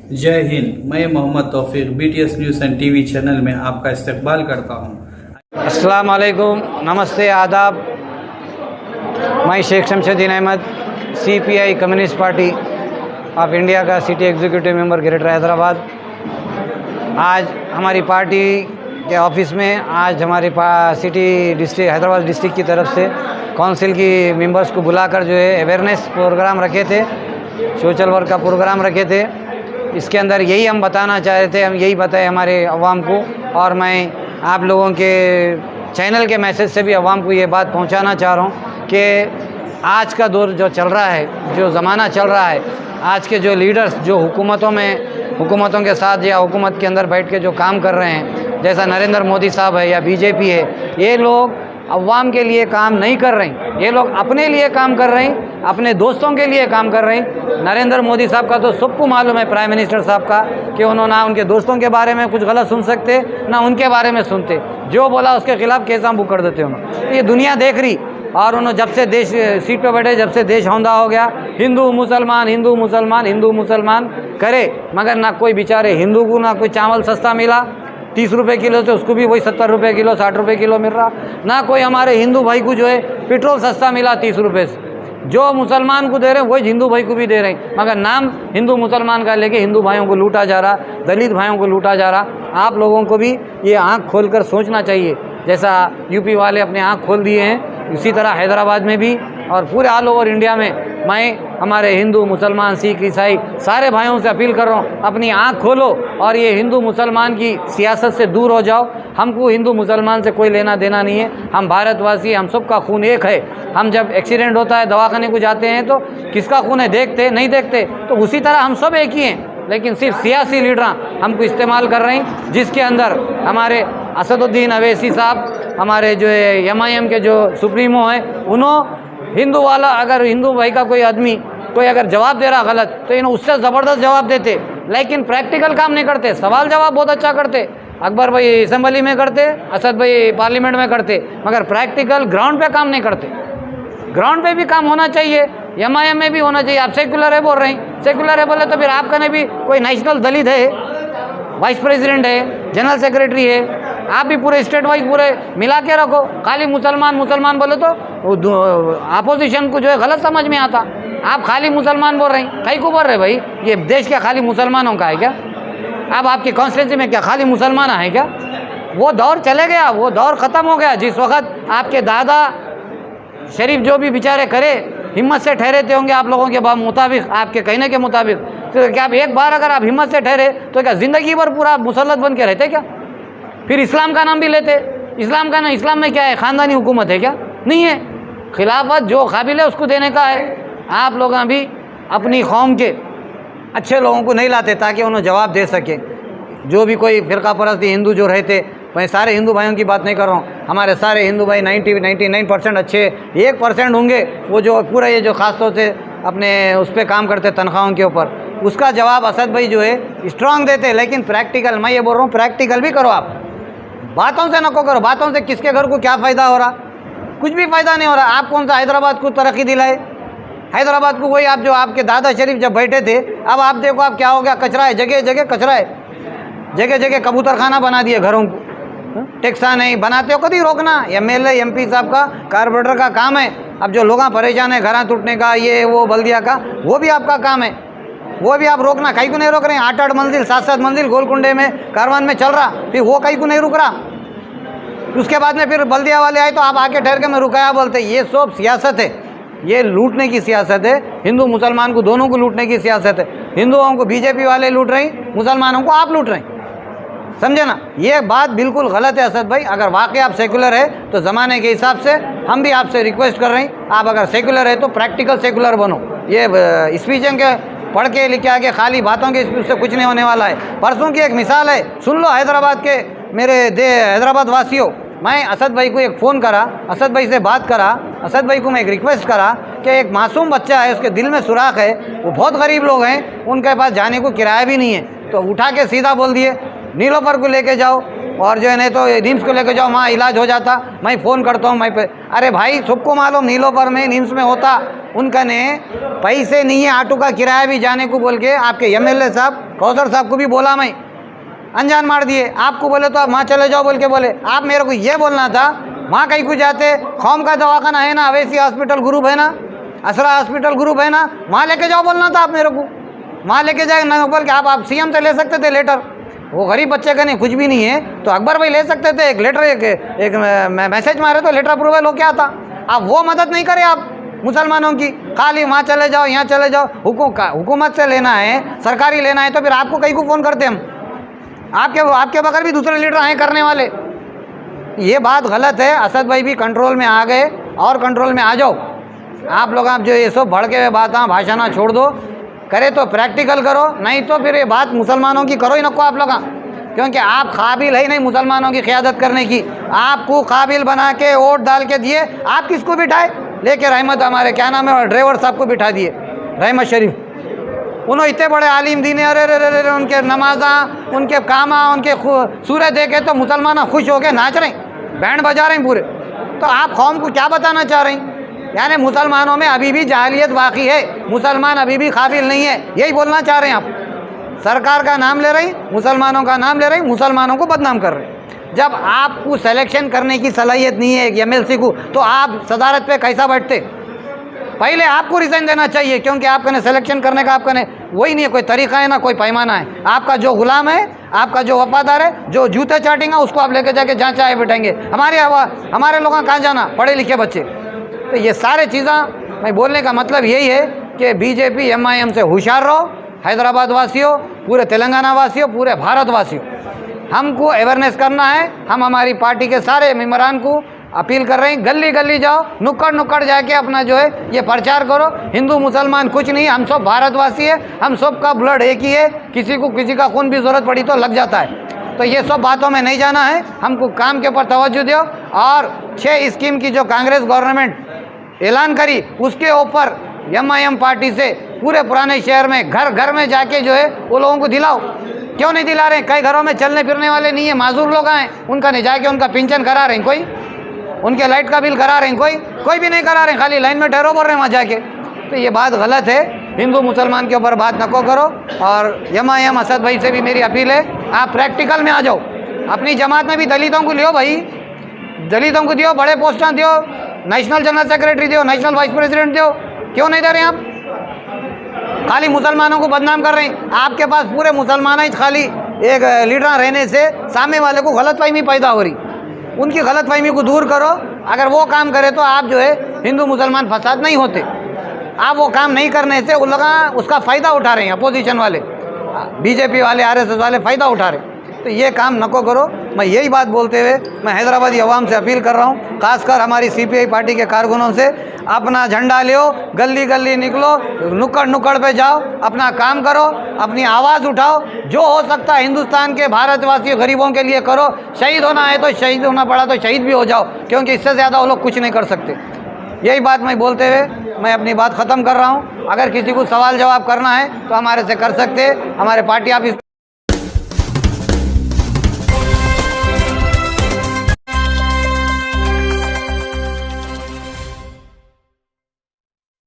जय हिंद। मैं मोहम्मद तौफीक BTS news and TV channel में आपका इस्तकबाल करता हूँ। अस्सलाम वालेकुम, नमस्ते, आदाब। मैं Sheikh Shamshuddin Ahmed, CPI communist party of India का city executive member greater Hyderabad. आज हमारी पार्टी के ऑफिस में आज हमारी सिटी डिस्ट्रिक्ट हैदराबाद डिस्ट्रिक्ट की तरफ से काउंसिल की मेंबर्स को बुलाकर जो है अवेयरनेस प्रोग्राम रखे थे, सोशल वर्क का प्रोग्राम रखे थे। इसके अंदर यही हम बताना चाह रहे थे, हम यही बताए हमारे अवाम को, और मैं आप लोगों के चैनल के मैसेज से भी अवाम को ये बात पहुंचाना चाह रहा हूं कि आज का दौर जो चल रहा है, जो ज़माना चल रहा है, आज के जो लीडर्स जो हुकूमतों के साथ या हुकूमत के अंदर बैठ के जो काम कर रहे हैं, जैसा नरेंद्र मोदी साहब है या BJP है, ये लोग अवाम के लिए काम नहीं कर रहे हैं। ये लोग अपने लिए काम कर रहे हैं, अपने दोस्तों के लिए काम कर रहे हैं। नरेंद्र मोदी साहब का तो सबको मालूम है, प्राइम मिनिस्टर साहब का, कि उन्होंने ना उनके दोस्तों के बारे में कुछ गलत सुन सकते, ना उनके बारे में सुनते। जो बोला उसके खिलाफ केस हम बुक कर देते उन्होंने। ये दुनिया देख रही, और उन्होंने जब से देश सीट पर बैठे, जब से देश हौंदा हो गया, हिंदू मुसलमान हिंदू मुसलमान हिंदू मुसलमान करे, मगर ना कोई बेचारे हिंदू को ना कोई चावल सस्ता मिला 30 रुपये किलो से, उसको भी वही 70 रुपये किलो 60 रुपये किलो मिल रहा, ना कोई हमारे हिंदू भाई को जो है पेट्रोल सस्ता मिला 30 रुपये से। जो मुसलमान को दे रहे हैं वही हिंदू भाई को भी दे रहे हैं, मगर नाम हिंदू मुसलमान का लेके हिंदू भाइयों को लूटा जा रहा, दलित भाइयों को लूटा जा रहा। आप लोगों को भी ये आँख खोल कर सोचना चाहिए। जैसा यूपी वाले अपने आँख खोल दिए हैं, इसी तरह हैदराबाद में भी और पूरे ऑल ओवर इंडिया में मैं हमारे हिंदू मुसलमान सिख ईसाई सारे भाइयों से अपील कर रहा हूँ, अपनी आँख खोलो और ये हिंदू मुसलमान की सियासत से दूर हो जाओ। हमको हिंदू मुसलमान से कोई लेना देना नहीं है, हम भारतवासी, हम सबका खून एक है। हम जब एक्सीडेंट होता है, दवाखाने को जाते हैं तो किसका खून है देखते नहीं देखते, तो उसी तरह हम सब एक ही हैं, लेकिन सिर्फ सियासी लीडर हमको इस्तेमाल कर रहे हैं, जिसके अंदर हमारे असदुद्दीन अवैसी साहब, हमारे जो है MIM के जो सुप्रीमो हैं, उन्होंने हिंदू वाला, अगर हिंदू भाई का कोई आदमी कोई अगर जवाब दे रहा गलत, तो इन्हें उससे ज़बरदस्त जवाब देते, लेकिन प्रैक्टिकल काम नहीं करते। सवाल जवाब बहुत अच्छा करते, अकबर भाई असेंबली में करते, असद भाई पार्लियामेंट में करते, मगर प्रैक्टिकल ग्राउंड पे काम नहीं करते। ग्राउंड पे भी काम होना चाहिए, MIM में भी होना चाहिए। आप सेकुलर है बोल रहे हैं, सेकुलर है बोले तो फिर आपका ने भी कोई नेशनल दलित है, वाइस प्रेसिडेंट है, जनरल सेक्रेटरी है, आप भी पूरे स्टेट वाइज पूरे मिला के रखो। खाली मुसलमान बोले तो अपोजिशन को जो है गलत समझ में आता। आप खाली मुसलमान बोल रहे हैं, कहीं को बोल रहे भाई? ये देश क्या खाली मुसलमानों का है क्या? अब आपकी कॉन्स्टिट्यूंसी में क्या खाली मुसलमान है क्या? वो दौर चले गया, वो दौर ख़त्म हो गया जिस वक्त आपके दादा शरीफ जो भी बेचारे करे हिम्मत से ठहरे थे होंगे आप लोगों के मुताबिक, आपके कहने के मुताबिक, तो क्या आप एक बार अगर आप हिम्मत से ठहरे तो क्या ज़िंदगी भर पूरा मुसल्लत बन के रहते क्या? फिर इस्लाम का नाम भी लेते। इस्लाम का नाम, इस्लाम में क्या है? ख़ानदानी हुकूमत है क्या? नहीं है। खिलाफत जो काबिल है उसको देने का है। आप लोग अभी अपनी कौम के अच्छे लोगों को नहीं लाते ताकि उन्हें जवाब दे सके। जो भी कोई फ़िरका परस्त हिंदू जो रहते, मैं सारे हिंदू भाइयों की बात नहीं कर रहा हूँ, हमारे सारे हिंदू भाई 99% अच्छे, 1% होंगे वो जो पूरा ये जो ख़ास तौर से अपने उस पर काम करते तनख्वाहों के ऊपर, उसका जवाब असद भाई जो है स्ट्रांग देते। लेकिन प्रैक्टिकल, मैं ये बोल रहा हूँ प्रैक्टिकल भी करो। आप बातों से नको करो, बातों से किसके घर को क्या फ़ायदा हो रहा? कुछ भी फ़ायदा नहीं हो रहा। आप कौन सा हैदराबाद को तरक्की दिलाए? हैदराबाद को वही आप जो आपके दादा शरीफ जब बैठे थे, अब आप देखो आप क्या हो गया, कचरा है, जगह जगह कचरा है, जगह जगह कबूतर खाना बना दिए घरों को। टैक्सा नहीं बनाते हो, कभी रोकना MLA MP साहब का कारपोरेटर का काम है। अब जो लोग परेशान है घर टूटने का, ये वो बल्दिया का, वो भी आपका काम है, वो भी आप रोकना। कहीं को नहीं रोक रहे हैं। 8-8 मंजिल 7-7 मंजिल गोलकुंडे में कारवान में चल रहा, फिर वो कहीं को नहीं रुक रहा। उसके बाद में फिर बल्दिया वाले आए तो आप आके ठहर के मैं रुकाया बोलते। ये सब सियासत है, ये लूटने की सियासत है। हिंदू मुसलमान को दोनों को लूटने की सियासत है। हिंदुओं को BJP वाले लूट रहे हैं, मुसलमानों को आप लूट रहे हैं, समझे ना? ये बात बिल्कुल गलत है असद भाई। अगर वाकई आप सेकुलर है तो ज़माने के हिसाब से हम भी आपसे रिक्वेस्ट कर रहे हैं, आप अगर सेकुलर है तो प्रैक्टिकल सेकुलर बनो। ये स्पीचें के पढ़ के लिखे आगे खाली बातों के उससे कुछ नहीं होने वाला है। परसों की एक मिसाल है, सुन लो हैदराबाद के मेरे हैदराबाद वासियों। मैं असद भाई को एक फ़ोन करा, असद भाई से बात करा, असद भाई को मैं एक रिक्वेस्ट करा कि एक मासूम बच्चा है, उसके दिल में सुराख है, वो बहुत गरीब लोग हैं, उनके पास जाने को किराया भी नहीं है, तो उठा के सीधा बोल दिए नीलोफर को लेके जाओ, और जो है नहीं तो निम्स को लेके जाओ, वहाँ इलाज हो जाता। मैं फ़ोन करता हूँ, अरे भाई सबको मालूम नीलोफर में निम्स में होता, उनका ने पैसे नहीं है, ऑटो का किराया भी जाने को बोल के आपके MLA साहब कौसर साहब को भी बोला मैं, अनजान मार दिए। आपको बोले तो आप वहाँ चले जाओ बोल के बोले। आप मेरे को ये बोलना था वहाँ कहीं को जाते, कौम का दवाखाना है ना, अवैसी हॉस्पिटल ग्रुप है ना, असरा हॉस्पिटल ग्रुप है ना, वहाँ लेके जाओ बोलना था आप मेरे को। वहाँ लेके जाए ना बोल के आप सीएम से ले सकते थे लेटर। वो गरीब बच्चे का नहीं, कुछ भी नहीं है तो अकबर भाई ले सकते थे, एक लेटर एक मैसेज मारे तो लेटर अप्रूवल हो क्या था। आप वो मदद नहीं करे आप मुसलमानों की, खाली वहाँ चले जाओ यहाँ चले जाओ। हुकूमत से लेना है, सरकारी लेना है तो फिर आपको कहीं को फ़ोन करते हम, आपके बगैर भी दूसरे लीडर आए करने वाले। ये बात गलत है। असद भाई भी कंट्रोल में आ गए और कंट्रोल में आ जाओ। आप लोग जो ये सब भड़के हुए बातें भाषण छोड़ दो, करे तो प्रैक्टिकल करो, नहीं तो फिर ये बात मुसलमानों की करो ही नको आप लोग, क्योंकि आप काबिल है नहीं मुसलमानों की क़ियादत करने की। आपको काबिल बना के वोट डाल के दिए, आप किसको बिठाए? लेके रहमत हमारे क्या नाम है ड्राइवर साहब को बिठा दिए, रहमत शरीफ। उन्होंने इतने बड़े आलिम दीन, अरे रे उनके नमाजा, उनके कामा, उनके सूरत देखे तो मुसलमान खुश होके नाच रहे, बैंड बजा रहे हैं पूरे। तो आप कौम को क्या बताना चाह रहे हैं? यानी मुसलमानों में अभी भी जाहिलियत बाकी है, मुसलमान अभी भी काबिल नहीं है, यही बोलना चाह रहे हैं आप। सरकार का नाम ले रही, मुसलमानों का नाम ले रही, मुसलमानों को बदनाम कर रहे। जब आपको सिलेक्शन करने की सलाहियत नहीं है MLC को, तो आप सदारत पे कैसा बैठते? पहले आपको रिजाइन देना चाहिए, क्योंकि आपका सिलेक्शन करने का आपका वही नहीं है, कोई तरीका है ना कोई पैमाना है। आपका जो गुलाम है, आपका जो वफादार है, जो जूते चाटेंगे उसको आप लेके जाके जहाँ चाहे बैठेंगे। हमारे लोगों कहाँ जाना, पढ़े लिखे बच्चे। तो ये सारे चीज़ें मैं बोलने का मतलब यही है कि बीजेपी MIM से होशियार रहो, हैदराबाद वासियों, पूरे तेलंगाना वासियों, पूरे भारत वासियों। हमको अवेयरनेस करना है। हम हमारी पार्टी के सारे मेम्बरान को अपील कर रहे हैं, गली गली जाओ, नुक्कड़ जाके अपना जो है ये प्रचार करो। हिंदू मुसलमान कुछ नहीं, हम सब भारतवासी है, हम सब का ब्लड एक ही है। किसी का खून भी ज़रूरत पड़ी तो लग जाता है। तो ये सब बातों में नहीं जाना है, हमको काम के ऊपर तवज्जो दो। और 6 स्कीम की जो कांग्रेस गवर्नमेंट ऐलान करी, उसके ऊपर MIM पार्टी से पूरे पुराने शहर में घर घर में जाके जो है वो लोगों को दिलाओ। क्यों नहीं दिला रहे? कई घरों में चलने फिरने वाले नहीं है, माजूर लोग आए, उनका नहीं जाके उनका पेंशन करा रहे हैं, कोई उनके लाइट का बिल करा रहे हैं, कोई भी नहीं करा रहे हैं, खाली लाइन में ठहरो बोल रहे हैं वहाँ जाके। तो ये बात गलत है। हिंदू मुसलमान के ऊपर बात नको करो। और MIM असद भाई से भी मेरी अपील है, आप प्रैक्टिकल में आ जाओ। अपनी जमात में भी दलितों को लियो भाई, दलितों को दियो, बड़े पोस्टां दियो, नेशनल जनरल सेक्रेटरी दियो, नेशनल वाइस प्रेसिडेंट दियो। क्यों नहीं दे रहे हैं आप? खाली मुसलमानों को बदनाम कर रहे हैं। आपके पास पूरे मुसलमान ही खाली एक लीडर रहने से सामने वाले को गलतफहमी पैदा हो रही। उनकी गलतफहमी को दूर करो। अगर वो काम करे तो आप जो है हिंदू मुसलमान फसाद नहीं होते। आप वो काम नहीं करने से उन लोग उसका फ़ायदा उठा रहे हैं, अपोजिशन वाले, बीजेपी वाले, RSS वाले फ़ायदा उठा रहे हैं। तो ये काम नको करो। मैं यही बात बोलते हुए मैं हैदराबादी अवाम से अपील कर रहा हूँ, खासकर हमारी CPI पार्टी के कारकुनों से, अपना झंडा लियो, गली गली निकलो, नुक्कड़ पे जाओ, अपना काम करो, अपनी आवाज़ उठाओ। जो हो सकता है हिंदुस्तान के भारतवासियों गरीबों के लिए करो। शहीद होना है तो शहीद होना पड़ा तो शहीद भी हो जाओ, क्योंकि इससे ज़्यादा वो लोग कुछ नहीं कर सकते। यही बात मैं बोलते हुए मैं अपनी बात ख़त्म कर रहा हूँ। अगर किसी को सवाल जवाब करना है तो हमारे से कर सकते, हमारे पार्टी ऑफिस